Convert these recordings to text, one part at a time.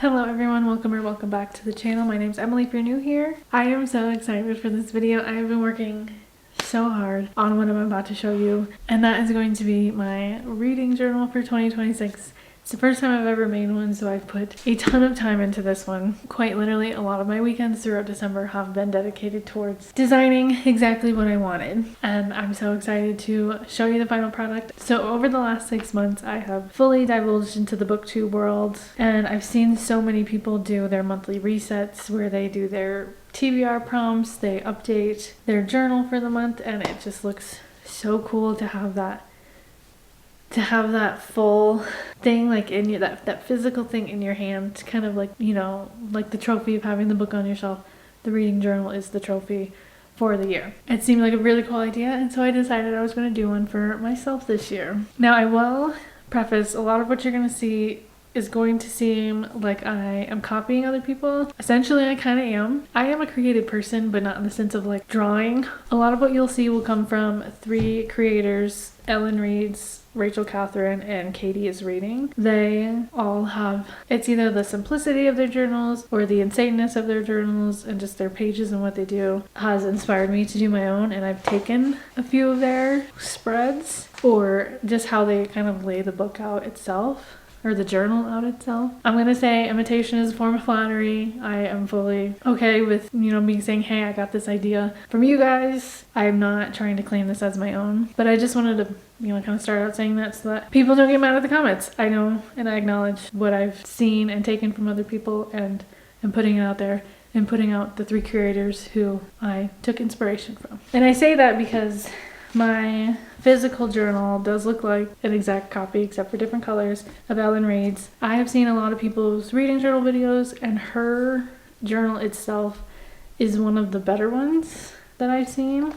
Hello everyone, welcome or welcome back to the channel. My name's Emily if you're new here. I am so excited for this video. I have been working so hard on what I'm about to show you, and that is going to be my reading journal for 2026. It's the first time I've ever made one, so I've put a ton of time into this one. Quite literally, a lot of my weekends throughout December have been dedicated towards designing exactly what I wanted, and I'm so excited to show you the final product. So over the last 6 months, I have fully divulged into the Booktube world, and I've seen so many people do their monthly resets where they do their TBR prompts, they update their journal for the month, and it just looks so cool to have that full thing, like in your that physical thing in your hand, kind of like, you know, like the trophy of having the book on your shelf. The reading journal is the trophy for the year. It seemed like a really cool idea, and so I decided I was going to do one for myself this year. Now, I will preface, a lot of what you're going to see is going to seem like I am copying other people. Essentially, I kind of am. I am a creative person, but not in the sense of like drawing. A lot of what you'll see will come from 3 creators: Ellen Reads, Rachel Catherine, and Katie is Reading. They all have, it's either the simplicity of their journals or the insaneness of their journals, and just their pages and what they do has inspired me to do my own, and I've taken a few of their spreads, or just how they kind of lay the book out itself, or the journal out itself. I'm gonna say imitation is a form of flattery. I am fully okay with, you know, me saying, hey, I got this idea from you guys. I'm not trying to claim this as my own, but I just wanted to, you know, kind of start out saying that so that people don't get mad at the comments. I know, and I acknowledge what I've seen and taken from other people, and putting it out there, and putting out the 3 creators who I took inspiration from. And I say that because my physical journal does look like an exact copy, except for different colors, of Ellen Reads. I have seen a lot of people's reading journal videos, and her journal itself is one of the better ones that I've seen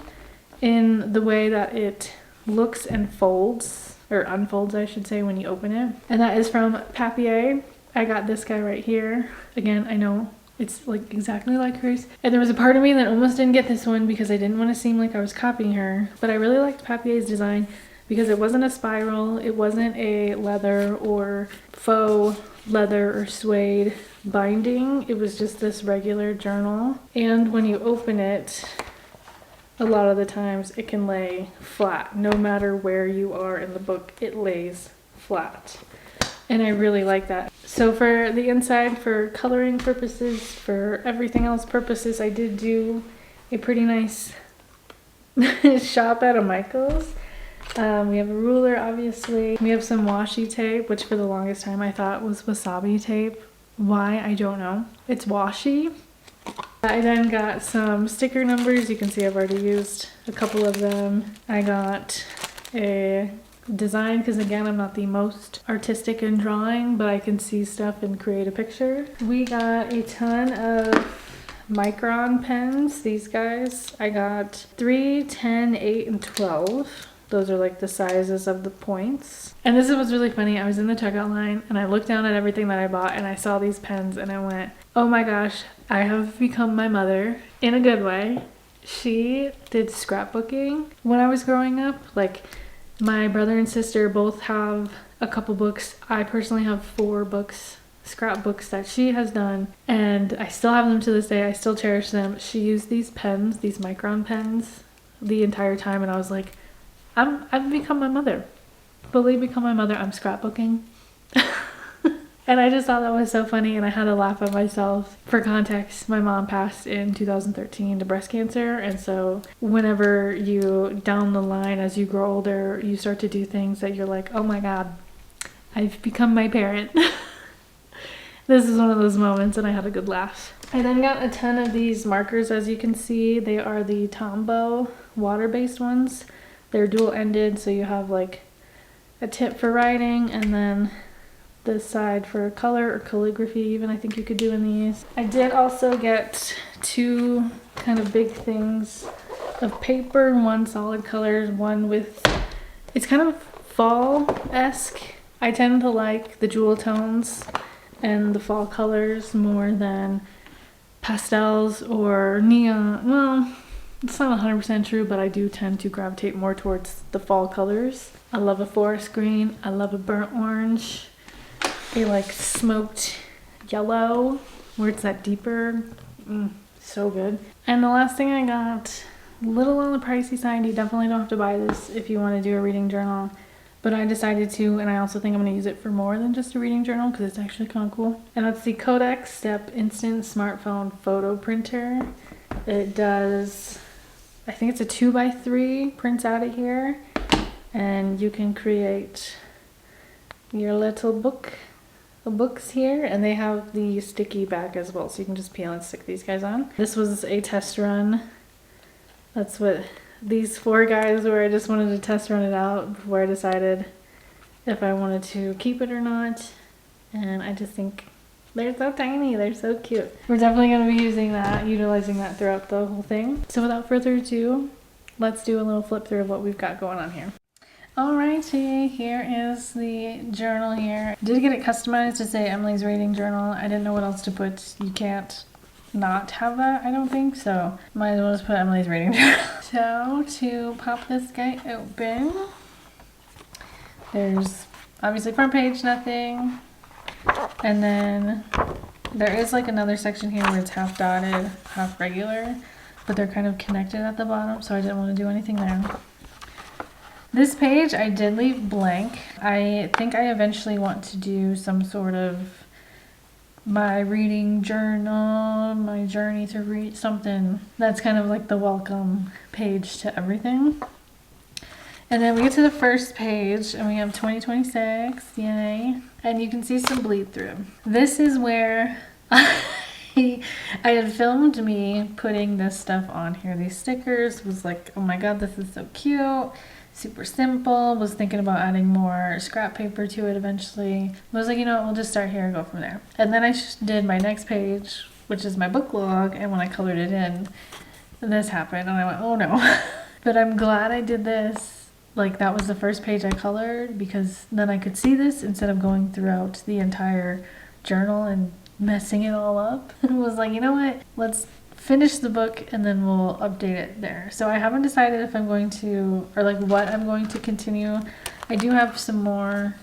in the way that it looks and folds, or unfolds I should say, when you open it. And that is from Papier. I got this guy right here. Again, I know it's like exactly like hers, and there was a part of me that almost didn't get this one because I didn't want to seem like I was copying her, but I really liked Papier's design because it wasn't a spiral, it wasn't a leather or faux leather or suede binding, it was just this regular journal. And when you open it, a lot of the times it can lay flat. No matter where you are in the book, it lays flat, and I really like that. So for the inside, for coloring purposes, for everything else purposes, I did do a pretty nice shop at a Michael's. We have a ruler, obviously. We have some washi tape, which for the longest time I thought was wasabi tape. Why, I don't know. It's washi. I then got some sticker numbers. You can see I've already used a couple of them. I got a design, because again, I'm not the most artistic in drawing, but I can see stuff and create a picture. We got a ton of micron pens, these guys. I got 3, 10, 8, and 12. Those are like the sizes of the points. And this is what's really funny. I was in the checkout line and I looked down at everything that I bought, and I saw these pens and I went, oh my gosh, I have become my mother in a good way. She did scrapbooking when I was growing up. Like, my brother and sister both have a couple books. I personally have 4 books, scrapbooks that she has done, and I still have them to this day. I still cherish them. She used these pens, these micron pens, the entire time, and I was like, I've become my mother. Fully become my mother. I'm scrapbooking. And I just thought that was so funny, and I had to laugh at myself. For context, my mom passed in 2013 to breast cancer, and so whenever you, down the line, as you grow older, you start to do things that you're like, oh my god, I've become my parent. This is one of those moments, and I had a good laugh. I then got a ton of these markers. As you can see, they are the Tombow water-based ones. They're dual-ended, so you have like a tip for writing, and then this side for color or calligraphy even, I think you could do in these. I did also get 2 kind of big things of paper, one solid colors, one with, it's kind of fall-esque. I tend to like the jewel tones and the fall colors more than pastels or neon. Well, it's not 100% true, but I do tend to gravitate more towards the fall colors. I love a forest green, I love a burnt orange, a like smoked yellow, where it's that deeper. So good. And the last thing I got, a little on the pricey side. You definitely don't have to buy this if you want to do a reading journal. But I decided to, and I also think I'm going to use it for more than just a reading journal because it's actually kind of cool. And that's the Kodak Step Instant Smartphone Photo Printer. It does, I think it's a 2x3, prints out of here. And you can create your little books here. And they have the sticky back as well, so you can just peel and stick these guys on. This was a test run. That's what these 4 guys were. I just wanted to test run it out before I decided if I wanted to keep it or not. And I just think they're so tiny, they're so cute. We're definitely going to be using that, utilizing that throughout the whole thing. So without further ado, let's do a little flip through of what we've got going on here. Alrighty, here is the journal here. I did get it customized to say Emily's Reading Journal. I didn't know what else to put. You can't not have that, I don't think, so might as well just put Emily's Reading Journal. So to pop this guy open, there's obviously front page, nothing, and then there is like another section here where it's half dotted, half regular, but they're kind of connected at the bottom, so I didn't want to do anything there. This page I did leave blank. I think I eventually want to do some sort of my reading journal, my journey to read, something that's kind of like the welcome page to everything. And then we get to the first page and we have 2026, yay. And you can see some bleed through. This is where I had filmed me putting this stuff on here. These stickers, was like, oh my god, this is so cute. Super simple. Was thinking about adding more scrap paper to it eventually. I was like, you know what, we'll just start here and go from there. And then I did my next page, which is my book log, and when I colored it in, this happened and I went, oh no. But I'm glad I did this. Like, that was the first page I colored, because then I could see this instead of going throughout the entire journal and messing it all up. I was like, you know what, let's finish the book and then we'll update it there. So I haven't decided if I'm going to, or like what I'm going to continue. I do have some more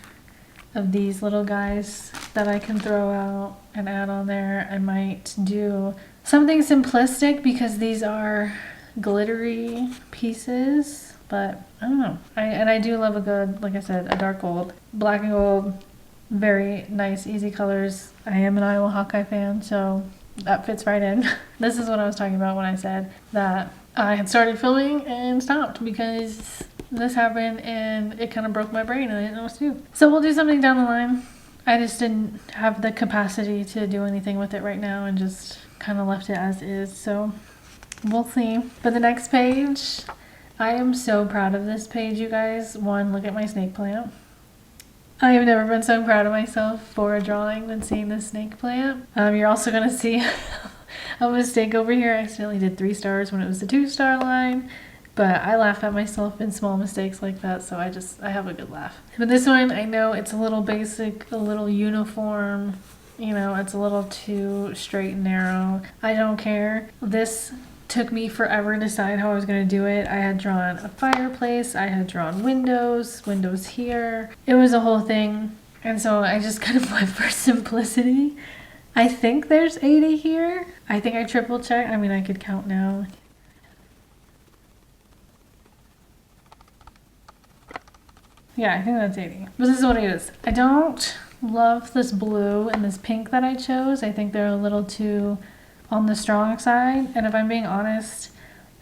of these little guys that I can throw out and add on there. I might do something simplistic because these are glittery pieces, but I don't know. I do love a good, like I said, a dark gold. Black and gold, very nice, easy colors. I am an Iowa Hawkeye fan, so that fits right in. This is what I was talking about when I said that I had started filming and stopped because this happened and it kind of broke my brain and I didn't know what to do. So we'll do something down the line. I just didn't have the capacity to do anything with it right now and just kind of left it as is. So we'll see. But the next page, I am so proud of this page, you guys. One, look at my snake plant. I have never been so proud of myself for a drawing than seeing this snake plant. You're also going to see a mistake over here. I accidentally did 3 stars when it was the 2-star line, but I laugh at myself in small mistakes like that, so I have a good laugh. But this one, I know it's a little basic, a little uniform, you know, it's a little too straight and narrow. I don't care. This took me forever to decide how I was going to do it. I had drawn a fireplace, I had drawn windows here. It was a whole thing. And so I just kind of went for simplicity. I think there's 80 here. I think I triple checked. I mean, I could count now. Yeah, I think that's 80. But this is what it is. I don't love this blue and this pink that I chose. I think they're a little too on the strong side, and if I'm being honest,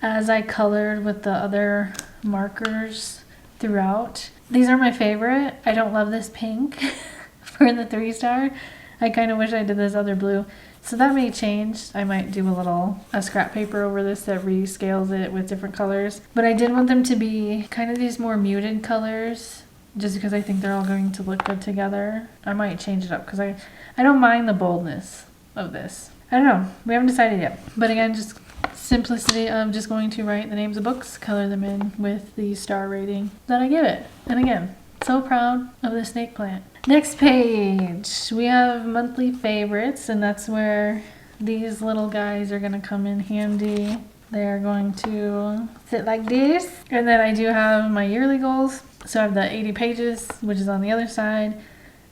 as I colored with the other markers throughout, these are my favorite. I don't love this pink for the 3-star. I kind of wish I did this other blue, so that may change. I might do a scrap paper over this that rescales it with different colors, but I did want them to be kind of these more muted colors just because I think they're all going to look good together. I might change it up because I don't mind the boldness of this. I don't know. We haven't decided yet. But again, just simplicity of just going to write the names of books, color them in with the star rating that I give it. And again, so proud of the snake plant. Next page, we have monthly favorites, and that's where these little guys are going to come in handy. They're going to sit like this. And then I do have my yearly goals. So I have the 80 pages, which is on the other side.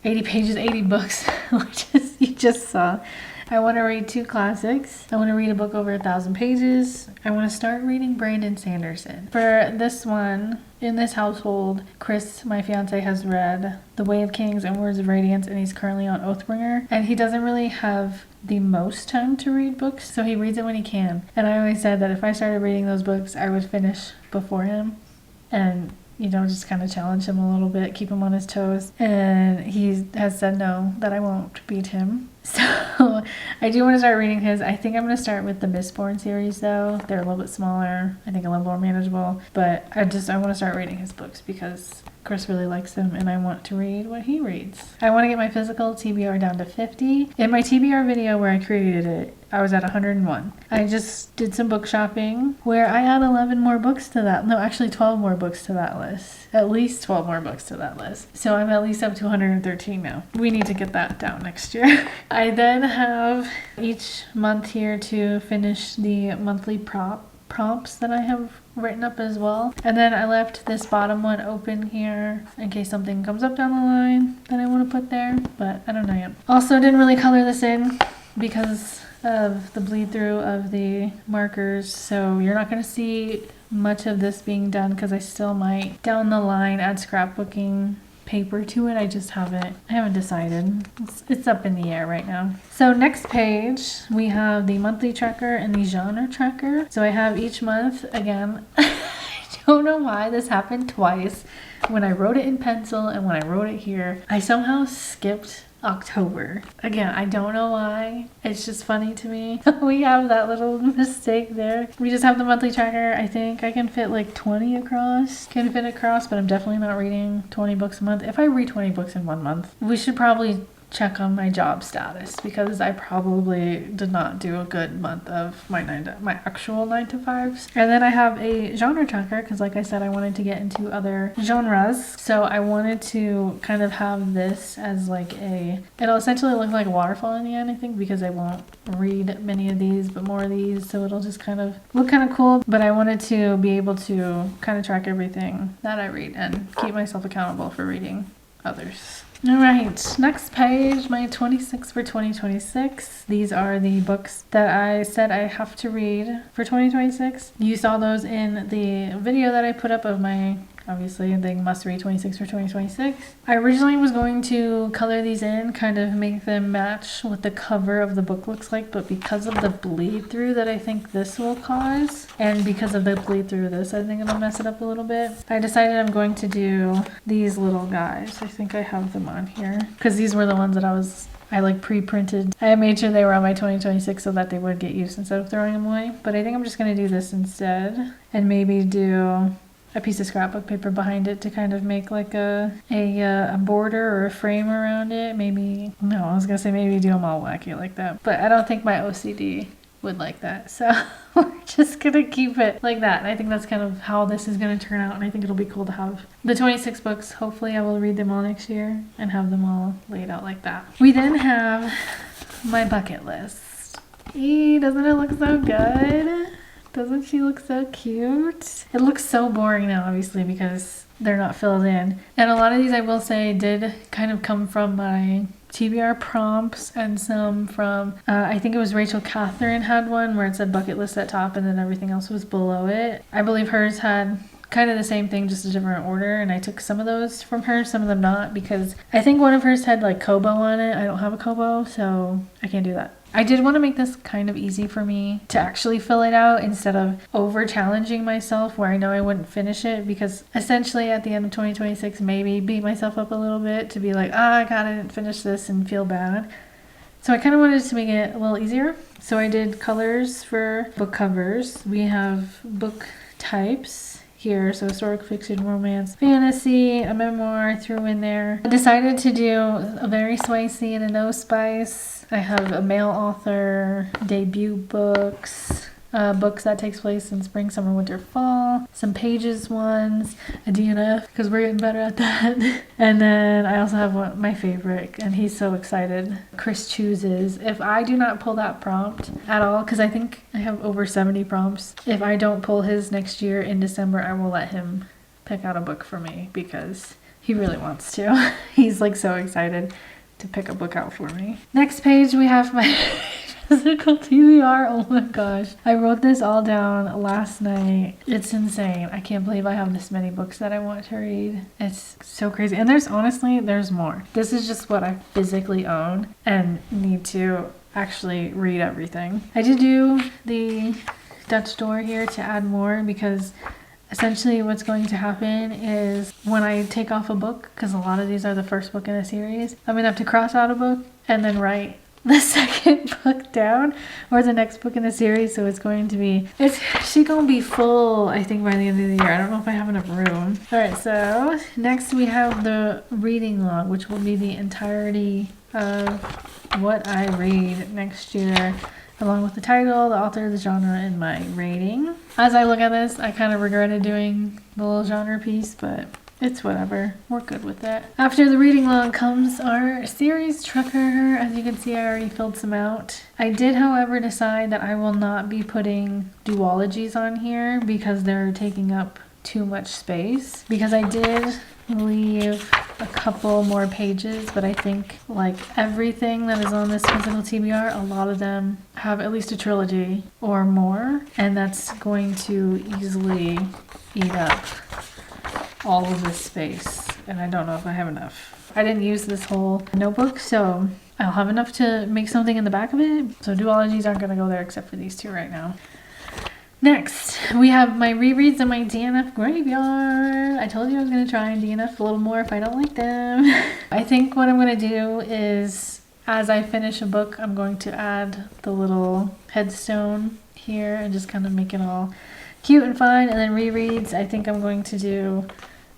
80 pages, 80 books, which is just saw. I want to read 2 classics. I want to read a book over 1,000 pages. I want to start reading Brandon Sanderson. For this one, in this household, Chris, my fiance, has read The Way of Kings and Words of Radiance, and he's currently on Oathbringer. And he doesn't really have the most time to read books, so he reads it when he can. And I always said that if I started reading those books, I would finish before him. And just kind of challenge him a little bit, keep him on his toes. And he has said no, that I won't beat him. So I do want to start reading his. I think I'm going to start with the Mistborn series, though. They're a little bit smaller, I think a little more manageable. But I want to start reading his books because Chris really likes them and I want to read what he reads. I want to get my physical TBR down to 50. In my TBR video where I created it, I was at 101. I just did some book shopping where I add 11 more books to that. No, actually 12 more books to that list. At least 12 more books to that list. So I'm at least up to 113 now. We need to get that down next year. I then have each month here to finish the monthly prompts that I have written up as well. And then I left this bottom one open here in case something comes up down the line that I want to put there, but I don't know yet. Also didn't really color this in because of the bleed through of the markers, so you're not going to see much of this being done because I still might down the line add scrapbooking paper to it. I haven't decided. It's up in the air right now. So next page we have the monthly tracker and the genre tracker. So I have each month again. I don't know why this happened twice. When I wrote it in pencil and when I wrote it here, I somehow skipped October. Again, I don't know why. It's just funny to me. We have that little mistake there. We just have the monthly tracker. I think I can fit like 20 across. Can fit across, but I'm definitely not reading 20 books a month. If I read 20 books in 1 month, we should probably check on my job status because I probably did not do a good month of my actual 9 to 5s. And then I have a genre tracker because like I said, I wanted to get into other genres. So I wanted to kind of have this as like it'll essentially look like a waterfall in the end, I think, because I won't read many of these but more of these. So it'll just kind of look kind of cool. But I wanted to be able to kind of track everything that I read and keep myself accountable for reading others. All right, next page, my 26 for 2026. These are the books that I said I have to read for 2026. You saw those in the video that I put up of my, obviously, the must read 26 for 2026. I originally was going to color these in, kind of make them match what the cover of the book looks like, but because of the bleed through that I think this will cause, and because of the bleed through this, I think it'll mess it up a little bit. I decided I'm going to do these little guys. I think I have them on here because these were the ones that I like pre-printed. I made sure they were on my 2026 so that they would get used instead of throwing them away. But I think I'm just going to do this instead and maybe do a piece of scrapbook paper behind it to kind of make like a border or a frame around it. Maybe, no, I was gonna say maybe do them all wacky like that, but I don't think my OCD would like that, so we're just gonna keep it like that. And I think that's kind of how this is gonna turn out, and I think it'll be cool to have the 26 books. Hopefully I will read them all next year and have them all laid out like that. We then have my bucket list. Doesn't it look so good? Doesn't she look so cute? It looks so boring now, obviously, because they're not filled in. And a lot of these, I will say, did kind of come from my TBR prompts and some from, I think it was Rachel Catherine had one where it said bucket list at top and then everything else was below it. I believe hers had kind of the same thing, just a different order, and I took some of those from her, some of them not, because I think one of hers had like Kobo on it. I don't have a Kobo, so I can't do that. I did want to make this kind of easy for me to actually fill it out instead of over challenging myself where I know I wouldn't finish it, because essentially at the end of 2026 maybe beat myself up a little bit to be like, I didn't finish this and feel bad. So I kind of wanted to make it a little easier. So I did colors for book covers. We have book types here, so historic fiction, romance, fantasy, a memoir, threw in there. I decided to do a very spicy and a no spice. I have a male author, debut books, books that takes place in spring, summer, winter, fall, some pages ones, a DNF because we're getting better at that. And then I also have my favorite, and he's so excited, Chris Chooses. If I do not pull that prompt at all, because I think I have over 70 prompts, if I don't pull his next year in December, I will let him pick out a book for me because he really wants to. He's like so excited. to pick a book out for me. Next page we have my physical TBR. Oh my gosh. I wrote this all down last night. It's insane. I can't believe I have this many books that I want to read. It's so crazy. And there's more. This is just what I physically own and need to actually read everything. I did do the Dutch door here to add more because essentially what's going to happen is when I take off a book, because a lot of these are the first book in a series, I'm going to have to cross out a book and then write the second book down or the next book in the series. So it's going to be, she's going to be full, I think, by the end of the year. I don't know if I have enough room. All right, so next we have the reading log, which will be the entirety of what I read next year, along with the title, the author, the genre, and my rating. As I look at this, I kind of regretted doing the little genre piece, but it's whatever. We're good with it. After the reading log comes our series tracker. As you can see, I already filled some out. I did, however, decide that I will not be putting duologies on here because they're taking up too much space. Because I did leave a couple more pages, but I think like everything that is on this physical TBR, a lot of them have at least a trilogy or more, and that's going to easily eat up all of this space, and I don't know if I have enough. I didn't use this whole notebook, so I'll have enough to make something in the back of it, so duologies aren't going to go there except for these two right now. Next, we have my rereads and my DNF graveyard. I told you I was going to try and DNF a little more if I don't like them. I think what I'm going to do is, as I finish a book, I'm going to add the little headstone here and just kind of make it all cute and fun. And then rereads, I think I'm going to do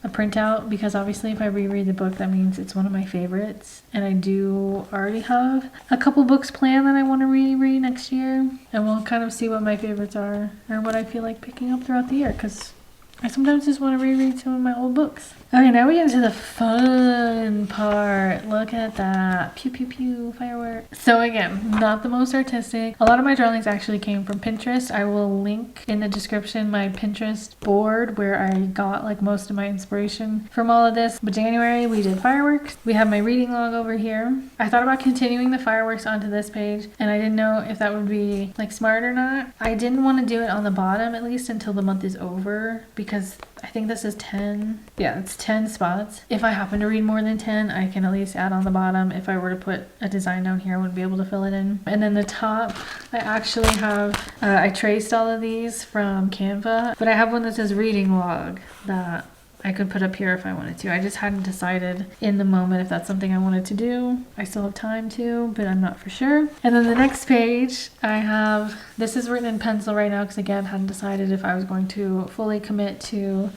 a printout, because obviously if I reread the book, that means it's one of my favorites, and I do already have a couple books planned that I want to reread next year, and we'll kind of see what my favorites are or what I feel like picking up throughout the year, because I sometimes just want to reread some of my old books. Okay, now we get into the fun part. Look at that. Pew pew pew, fireworks. So again, not the most artistic. A lot of my drawings actually came from Pinterest. I will link in the description my Pinterest board where I got like most of my inspiration from all of this. But January we did fireworks. We have my reading log over here. I thought about continuing the fireworks onto this page, and I didn't know if that would be like smart or not. I didn't want to do it on the bottom at least until the month is over, because I think this is 10. Yeah, it's 10 spots. If I happen to read more than 10, I can at least add on the bottom. If I were to put a design down here, I wouldn't be able to fill it in. And then the top, I actually have, I traced all of these from Canva, but I have one that says reading log that I could put up here if I wanted to. I just hadn't decided in the moment if that's something I wanted to do. I still have time to, but I'm not for sure. And then the next page, I have, this is written in pencil right now because again, hadn't decided if I was going to fully commit to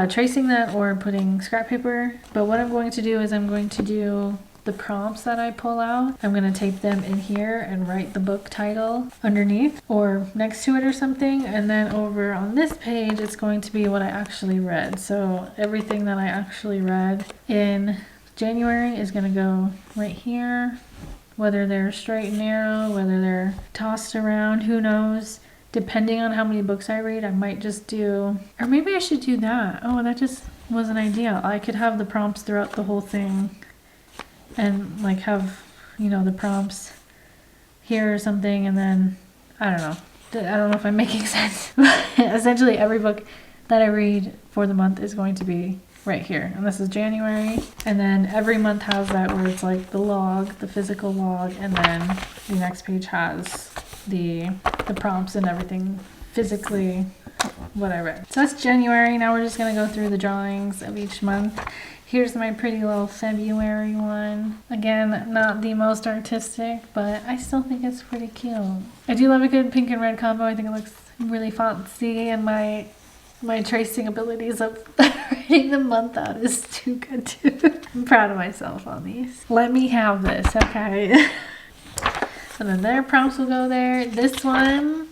tracing that or putting scrap paper. But what I'm going to do is I'm going to do the prompts that I pull out. I'm going to tape them in here and write the book title underneath or next to it or something. And then over on this page, it's going to be what I actually read. So everything that I actually read in January is going to go right here. Whether they're straight and narrow, whether they're tossed around, who knows? Depending on how many books I read, I might just do, or maybe I should do that. Oh, that just was an idea. I could have the prompts throughout the whole thing, and like have, you know, the prompts here or something, and then I don't know if I'm making sense. Essentially every book that I read for the month is going to be right here, and this is January, and then every month has that where it's like the log, the physical log, and then the next page has the prompts and everything physically what I read. So that's January. Now we're just gonna go through the drawings of each month. Here's my pretty little February one. Again, not the most artistic, but I still think it's pretty cute. I do love a good pink and red combo. I think it looks really fancy, and my tracing abilities of writing the month out is too good too. I'm proud of myself on these. Let me have this, okay? And then their prompts will go there. This one,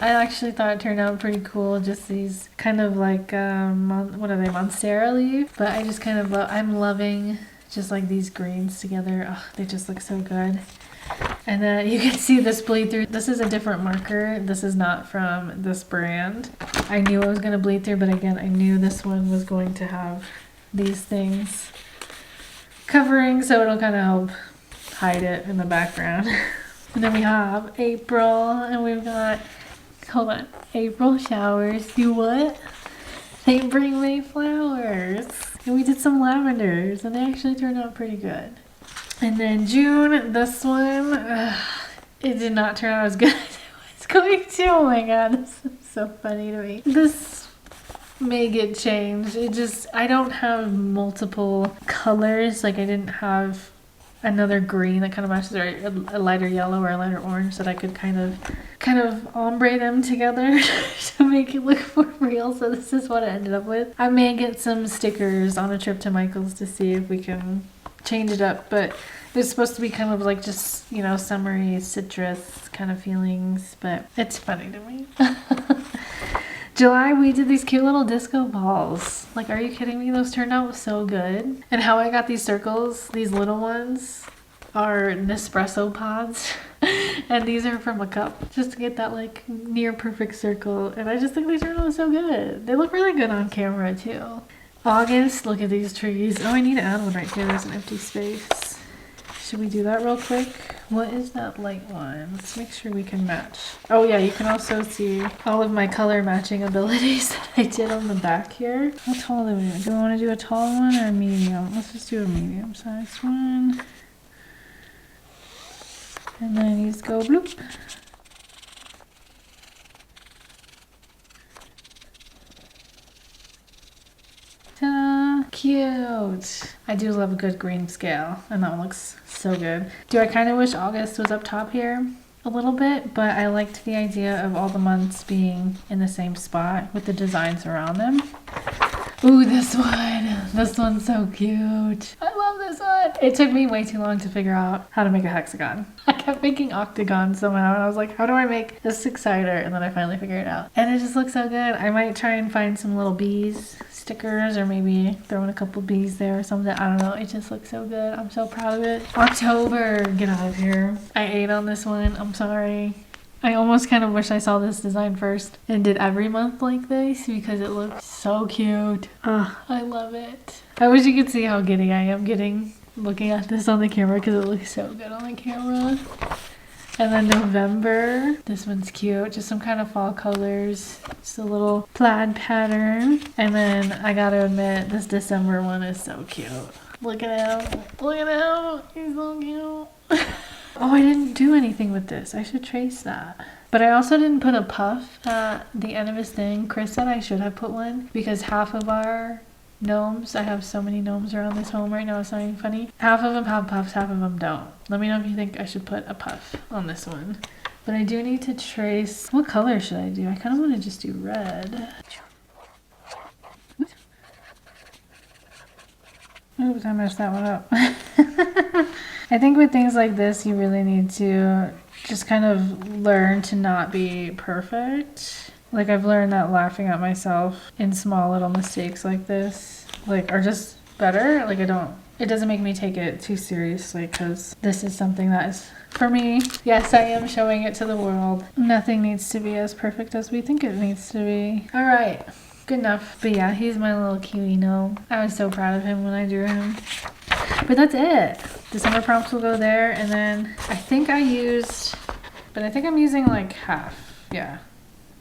I actually thought it turned out pretty cool. Just these kind of like, what are they, Monstera leaf? But I just kind of love, I'm loving just like these greens together. Oh, they just look so good. And then you can see this bleed through. This is a different marker. This is not from this brand. I knew it was going to bleed through, but again, I knew this one was going to have these things covering, so it'll kind of help hide it in the background. And then we have April, and we've got, hold on, April showers do what? They bring May flowers. And we did some lavenders, and they actually turned out pretty good. And then June, this one, it did not turn out as good as it was going to. Oh my god, this is so funny to me. This may get changed. I don't have multiple colors. Like, I didn't have another green that kind of matches, or a lighter yellow or a lighter orange that I could kind of ombre them together to make it look more real. So this is what I ended up with. I may get some stickers on a trip to Michael's to see if we can change it up, but it's supposed to be kind of like just, you know, summery citrus kind of feelings, but it's funny to me. July, we did these cute little disco balls. Like, are you kidding me? Those turned out so good. And how I got these circles, these little ones, are Nespresso pods. And these are from a cup, just to get that like near perfect circle. And I just think they turned out so good. They look really good on camera too. August, look at these trees. Oh, I need to add one right here. There's an empty space. Should we do that real quick? What is that light one? Let's make sure we can match. Oh yeah, you can also see all of my color matching abilities that I did on the back here. How tall do we do? Do we want to do a tall one or a medium? Let's just do a medium sized one. And then these go bloop. Ta-da! Cute! I do love a good green scale, and that one looks so good. Do I kind of wish August was up top here a little bit, but I liked the idea of all the months being in the same spot with the designs around them. Ooh, this one! This one's so cute! I love this one! It took me way too long to figure out how to make a hexagon. I kept making octagons somehow, and I was like, how do I make this six-sider? And then I finally figured it out. And it just looks so good. I might try and find some little bees stickers, or maybe throw in a couple bees there or something. I don't know. It just looks so good. I'm so proud of it. October! Get out of here. I ate on this one. I'm sorry. I almost kind of wish I saw this design first and did every month like this because it looks so cute. I love it. I wish you could see how giddy I am looking at this on the camera because it looks so good on the camera. And then November, this one's cute. Just some kind of fall colors. Just a little plaid pattern. And then I gotta admit, this December one is so cute. Look at him. Look at him. He's so cute. Oh, I didn't do anything with this. I should trace that. But I also didn't put a puff at the end of his thing. Chris said I should have put one because half of our gnomes, I have so many gnomes around this home right now, it's not even funny. Half of them have puffs, half of them don't. Let me know if you think I should put a puff on this one. But I do need to trace. What color should I do? I kind of want to just do red. Oops, I messed that one up. I think with things like this, you really need to just kind of learn to not be perfect. Like, I've learned that laughing at myself in small little mistakes like this, like, are just better. Like, it doesn't make me take it too seriously because this is something that is for me. Yes, I am showing it to the world. Nothing needs to be as perfect as we think it needs to be. All right. Good enough. But yeah, he's my little cutie gnome. I was so proud of him when I drew him. But that's it. December prompts will go there, and then I think I'm using like half. Yeah.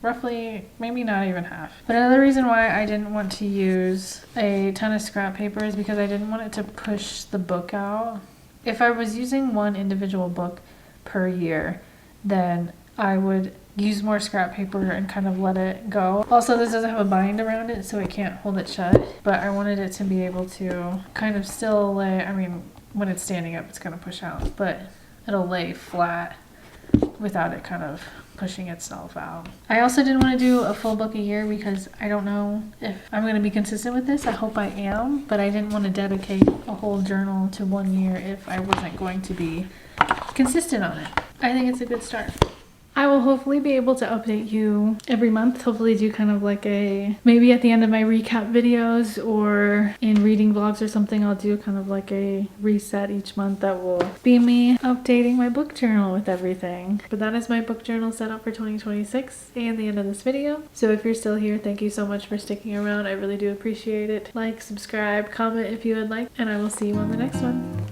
Roughly, maybe not even half. But another reason why I didn't want to use a ton of scrap paper is because I didn't want it to push the book out. If I was using one individual book per year, then I would use more scrap paper and kind of let it go. Also, this doesn't have a bind around it, so it can't hold it shut. But I wanted it to be able to kind of still lay, I mean, when it's standing up, it's gonna push out, but it'll lay flat without it kind of pushing itself out. I also didn't want to do a full book a year because I don't know if I'm going to be consistent with this. I hope I am, but I didn't want to dedicate a whole journal to 1 year if I wasn't going to be consistent on it. I think it's a good start. I will hopefully be able to update you every month. Hopefully do kind of like maybe at the end of my recap videos or in reading vlogs or something, I'll do kind of like a reset each month that will be me updating my book journal with everything. But that is my book journal set up for 2026 and the end of this video. So if you're still here, thank you so much for sticking around. I really do appreciate it. Like, subscribe, comment if you would like, and I will see you on the next one.